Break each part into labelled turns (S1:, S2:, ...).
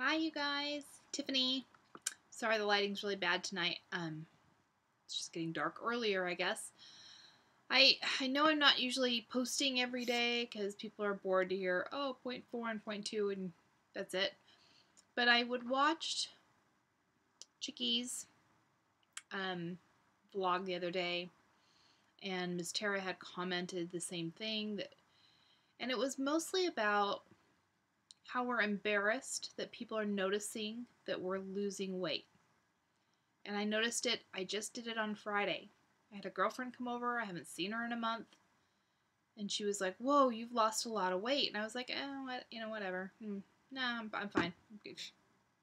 S1: Hi, you guys. Tiffany. Sorry the lighting's really bad tonight. It's just getting dark earlier, I guess. I know I'm not usually posting every day because people are bored to hear, oh, point 4 and point 2, and that's it. But I would watch Chicky's vlog the other day, and Miss Tara had commented the same thing, and it was mostly about how we're embarrassed that people are noticing that we're losing weight. And I noticed it, I just did it on Friday. I had a girlfriend come over, I haven't seen her in a month, and she was like, whoa, you've lost a lot of weight. And I was like, whatever. Nah, I'm fine.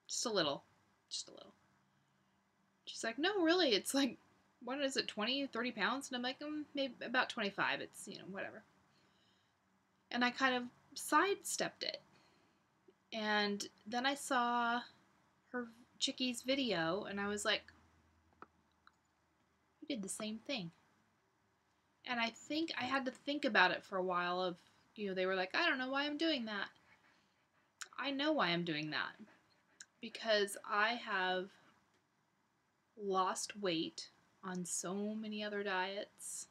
S1: Just a little. Just a little. She's like, no, really, it's like, what is it, 20, 30 pounds? And I'm like, maybe about 25. It's, whatever. And I kind of sidestepped it. And then I saw her Chicky's video, and I was like, you did the same thing. And I think I had to think about it for a while of, they were like, I don't know why I'm doing that. I know why I'm doing that. Because I have lost weight on so many other diets.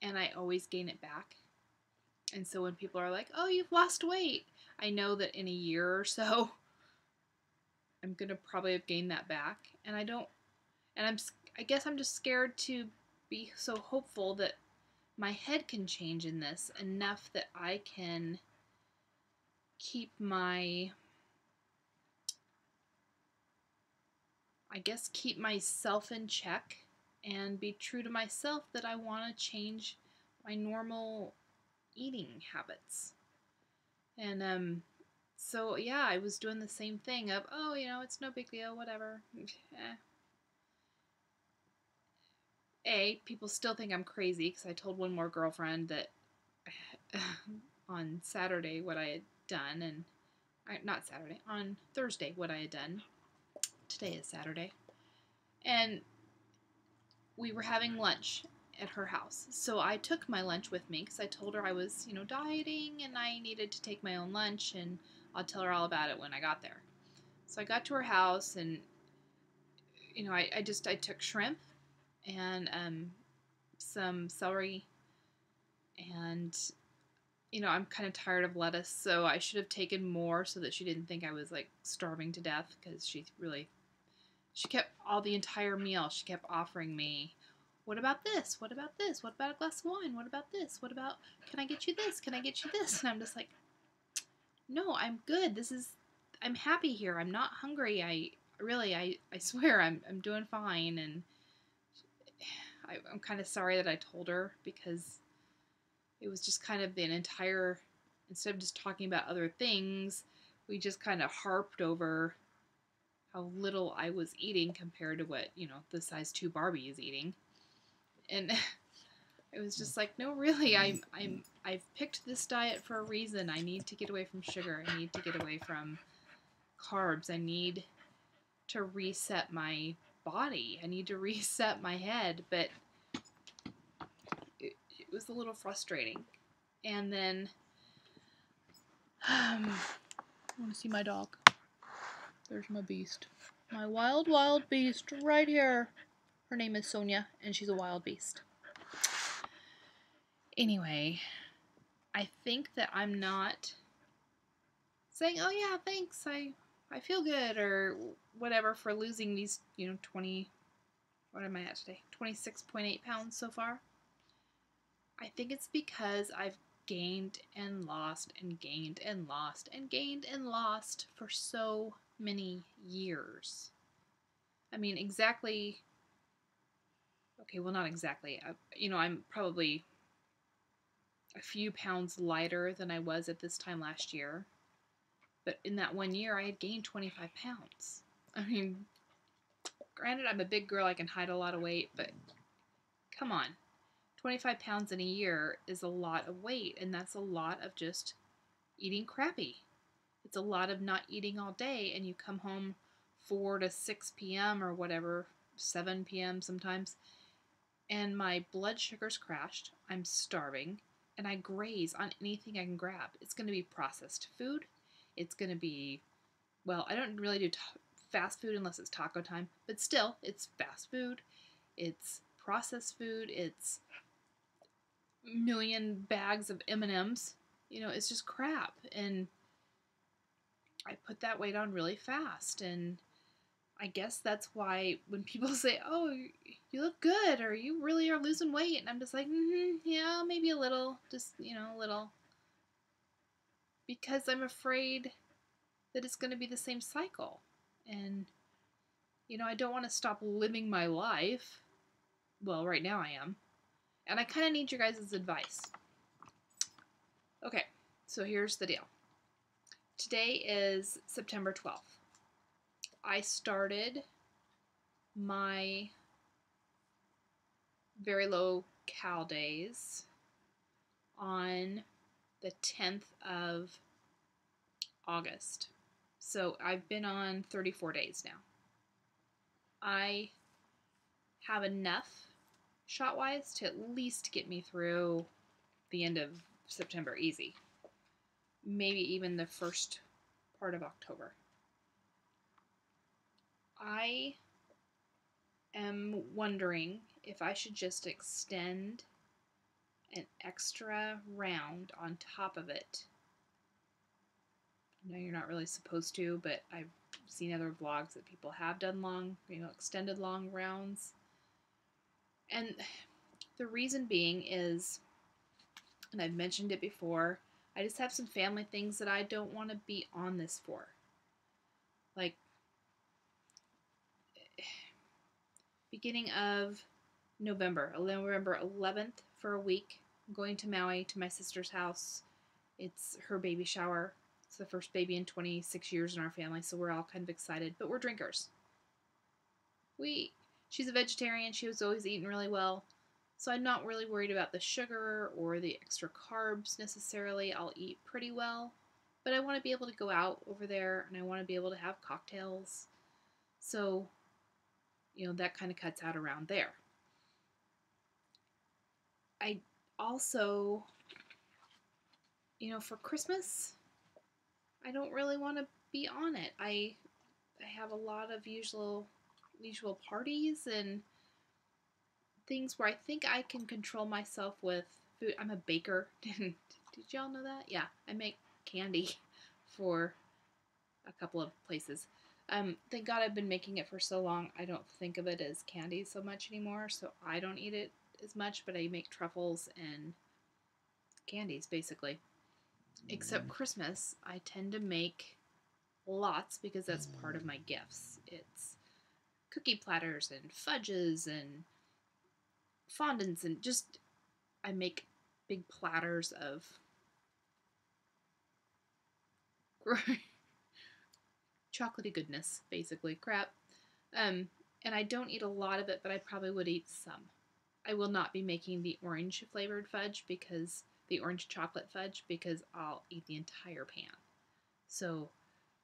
S1: And I always gain it back. And so when people are like, oh, you've lost weight, I know that in a year or so, I'm going to probably have gained that back. And I guess I'm just scared to be so hopeful that my head can change in this enough that I can keep myself in check and be true to myself that I want to change my normal eating habits. And so yeah, I was doing the same thing of, oh, it's no big deal, whatever. People still think I'm crazy because I told one more girlfriend that on Saturday what I had done, and not Saturday, on Thursday what I had done. Today is Saturday. And we were having lunch at her house. So I took my lunch with me because I told her I was, dieting and I needed to take my own lunch, and I'll tell her all about it when I got there. So I got to her house, and, I took shrimp and some celery, and, I'm kind of tired of lettuce, so I should have taken more so that she didn't think I was, like, starving to death, because she kept all the entire meal, she kept offering me, what about this? What about this? What about a glass of wine? What about this? What about, can I get you this? Can I get you this? And I'm just like, no, I'm good. I'm happy here. I'm not hungry. I swear I'm doing fine. And I'm kind of sorry that I told her, because it was just kind of instead of just talking about other things, we just kind of harped over how little I was eating compared to what, the size 2 Barbie is eating. And it was just like, no, really, I've picked this diet for a reason. I need to get away from sugar. I need to get away from carbs. I need to reset my body. I need to reset my head. But it was a little frustrating. And then, I want to see my dog. There's my beast. My wild, wild beast right here. Her name is Sonia, and she's a wild beast. Anyway, I think that I'm not saying, oh yeah, thanks, I feel good, or whatever, for losing these, 20, what am I at today? 26.8 pounds so far. I think it's because I've gained and lost and gained and lost and gained and lost for so many years. I mean, exactly, okay, well, not exactly. I'm probably a few pounds lighter than I was at this time last year. But in that 1 year, I had gained 25 pounds. I mean, granted, I'm a big girl, I can hide a lot of weight, but come on. 25 pounds in a year is a lot of weight, and that's a lot of just eating crappy. It's a lot of not eating all day, and you come home 4 to 6 p.m. or whatever, 7 p.m. sometimes, and my blood sugar's crashed, I'm starving, and I graze on anything I can grab. It's going to be processed food. It's going to be, well, I don't really do fast food unless it's taco time, but still, it's fast food. It's processed food. It's million bags of M&Ms. You know, it's just crap. And I put that weight on really fast. And I guess that's why when people say, "Oh, you look good," or "You really are losing weight," and I'm just like, "Yeah, maybe a little, just a little," because I'm afraid that it's going to be the same cycle, and I don't want to stop living my life. Well, right now I am, and I kind of need your guys' advice. Okay, so here's the deal. Today is September 12th. I started my very low cal days on the 10th of August. So I've been on 34 days now. I have enough shot-wise to at least get me through the end of September easy. Maybe even the first part of October. I am wondering if I should just extend an extra round on top of it. I know you're not really supposed to, but I've seen other vlogs that people have done long, extended long rounds. And the reason being is, and I've mentioned it before, I just have some family things that I don't want to be on this for. Like, beginning of November 11th for a week, I'm going to Maui to my sister's house. It's her baby shower. It's the first baby in 26 years in our family, so we're all kind of excited, but we're drinkers. She's a vegetarian. She was always eating really well, so I'm not really worried about the sugar or the extra carbs necessarily. I'll eat pretty well, but I want to be able to go out over there, and I want to be able to have cocktails. So, that kind of cuts out around there. I also, for Christmas, I don't really want to be on it. I have a lot of usual parties and things where I think I can control myself with food. I'm a baker. Did y'all know that? Yeah, I make candy for a couple of places. Thank God I've been making it for so long, I don't think of it as candy so much anymore, so I don't eat it as much, but I make truffles and candies, basically. Except Christmas, I tend to make lots because that's part of my gifts. It's cookie platters and fudges and fondants and just, I make big platters of chocolatey goodness, basically, crap. And I don't eat a lot of it, but I probably would eat some. I will not be making the orange flavored fudge because the orange chocolate fudge because I'll eat the entire pan. So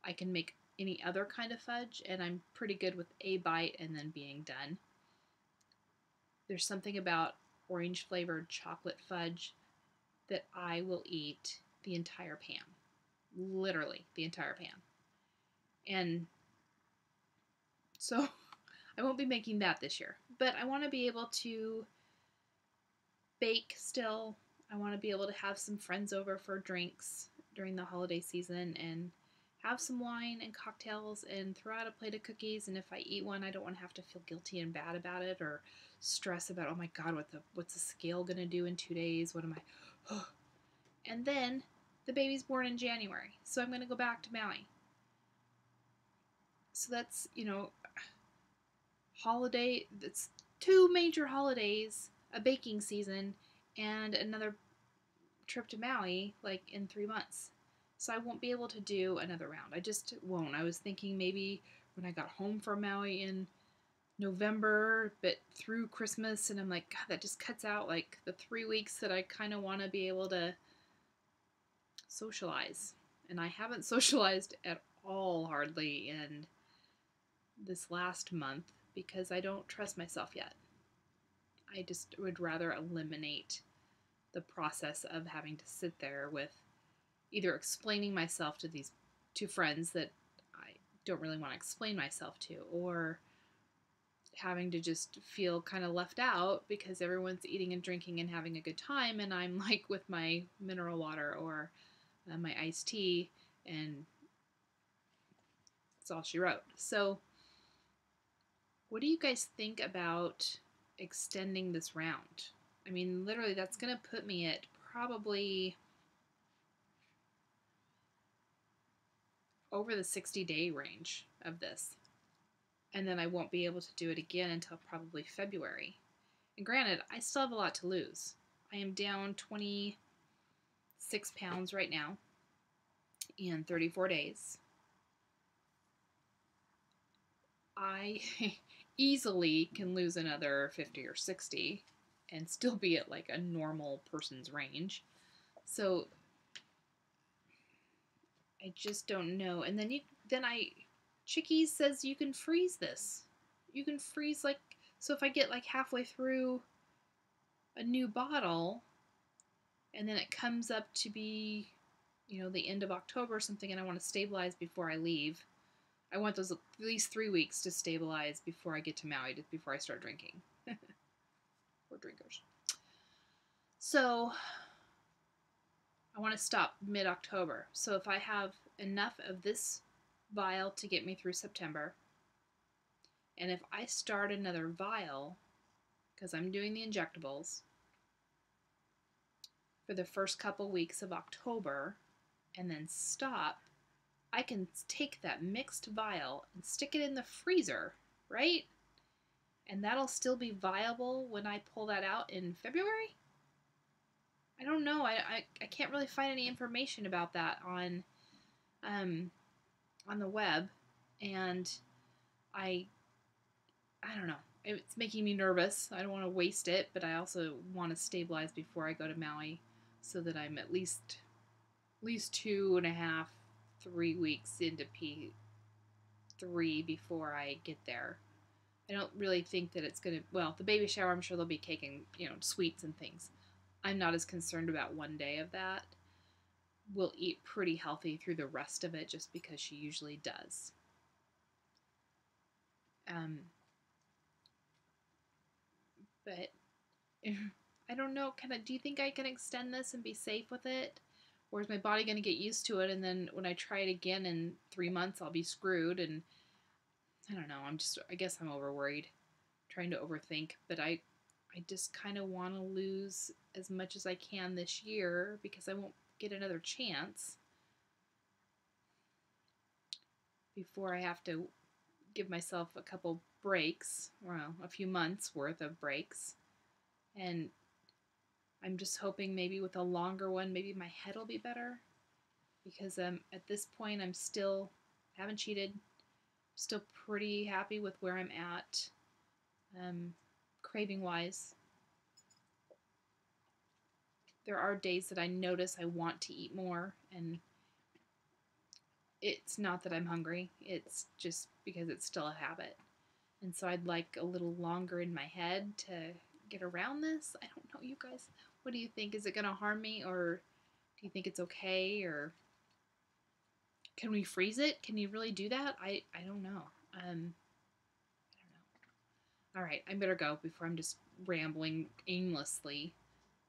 S1: I can make any other kind of fudge, and I'm pretty good with a bite and then being done. There's something about orange flavored chocolate fudge that I will eat the entire pan. Literally the entire pan. And so I won't be making that this year. But I want to be able to bake still. I want to be able to have some friends over for drinks during the holiday season and have some wine and cocktails and throw out a plate of cookies. And if I eat one, I don't want to have to feel guilty and bad about it or stress about, oh my God, what's the scale going to do in 2 days? What am I? And then the baby's born in January, so I'm going to go back to Maui. So that's, holiday, that's 2 major holidays, a baking season, and another trip to Maui, like in 3 months. So I won't be able to do another round. I just won't. I was thinking maybe when I got home from Maui in November, but through Christmas, and I'm like, God, that just cuts out like the 3 weeks that I kind of want to be able to socialize. And I haven't socialized at all hardly in this last month because I don't trust myself yet. I just would rather eliminate the process of having to sit there with either explaining myself to these to friends that I don't really want to explain myself to, or having to just feel kind of left out because everyone's eating and drinking and having a good time, and I'm like with my mineral water or my iced tea, and that's all she wrote. So, what do you guys think about extending this round? I mean, literally, that's going to put me at probably over the 60-day range of this. And then I won't be able to do it again until probably February. And granted, I still have a lot to lose. I am down 26 pounds right now in 34 days. I easily can lose another 50 or 60 and still be at like a normal person's range. So I just don't know. And then Chickies says you can freeze this. You can freeze like, so if I get like halfway through a new bottle and then it comes up to be, the end of October or something, and I want to stabilize before I leave. I want those at least 3 weeks to stabilize before I get to Maui, before I start drinking. We're drinkers. So I want to stop mid-October. So if I have enough of this vial to get me through September, and if I start another vial, because I'm doing the injectables, for the first couple weeks of October, and then stop, I can take that mixed vial and stick it in the freezer, right? And that'll still be viable when I pull that out in February? I don't know. I can't really find any information about that on the web, and I don't know. It's making me nervous. I don't want to waste it, but I also want to stabilize before I go to Maui, so that I'm at least 2.5, 3 weeks into P3 before I get there. I don't really think that it's gonna. Well, the baby shower, I'm sure they'll be cake and sweets and things. I'm not as concerned about one day of that. We'll eat pretty healthy through the rest of it, just because she usually does. But I don't know. Do you think I can extend this and be safe with it? Or is my body going to get used to it, and then when I try it again in 3 months, I'll be screwed? And I don't know. I guess I'm over worried, trying to overthink. But I just kind of want to lose as much as I can this year, because I won't get another chance before I have to give myself a couple breaks, well, a few months worth of breaks. And I'm just hoping maybe with a longer one, maybe my head will be better, because at this point I'm still haven't cheated, still pretty happy with where I'm at, craving wise. There are days that I notice I want to eat more, and it's not that I'm hungry, it's just because it's still a habit. And so I'd like a little longer in my head to get around this. I don't know, you guys. What do you think? Is it going to harm me, or do you think it's okay? Or can we freeze it? Can you really do that? I don't know. I don't know. All right, I better go before I'm just rambling aimlessly.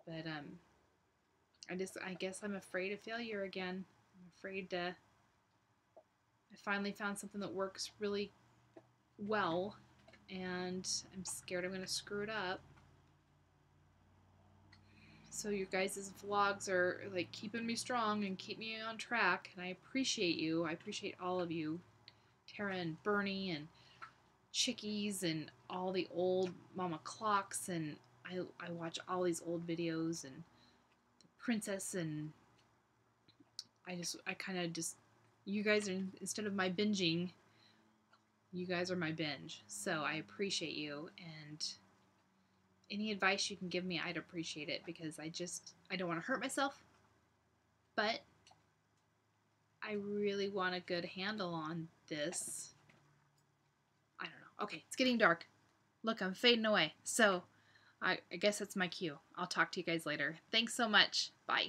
S1: But I guess I'm afraid of failure again. I'm afraid I finally found something that works really well, and I'm scared I'm going to screw it up. So your guys' vlogs are like keeping me strong and keep me on track, and I appreciate you. I appreciate all of you, Tara and Bernie and Chickies and all the old Mama Clocks, and I watch all these old videos, and the Princess, and I kind of just, you guys are, instead of my binging, you guys are my binge. So I appreciate you, and any advice you can give me, I'd appreciate it, because I don't want to hurt myself, but I really want a good handle on this. I don't know. Okay, it's getting dark. Look, I'm fading away. So I guess that's my cue. I'll talk to you guys later. Thanks so much. Bye.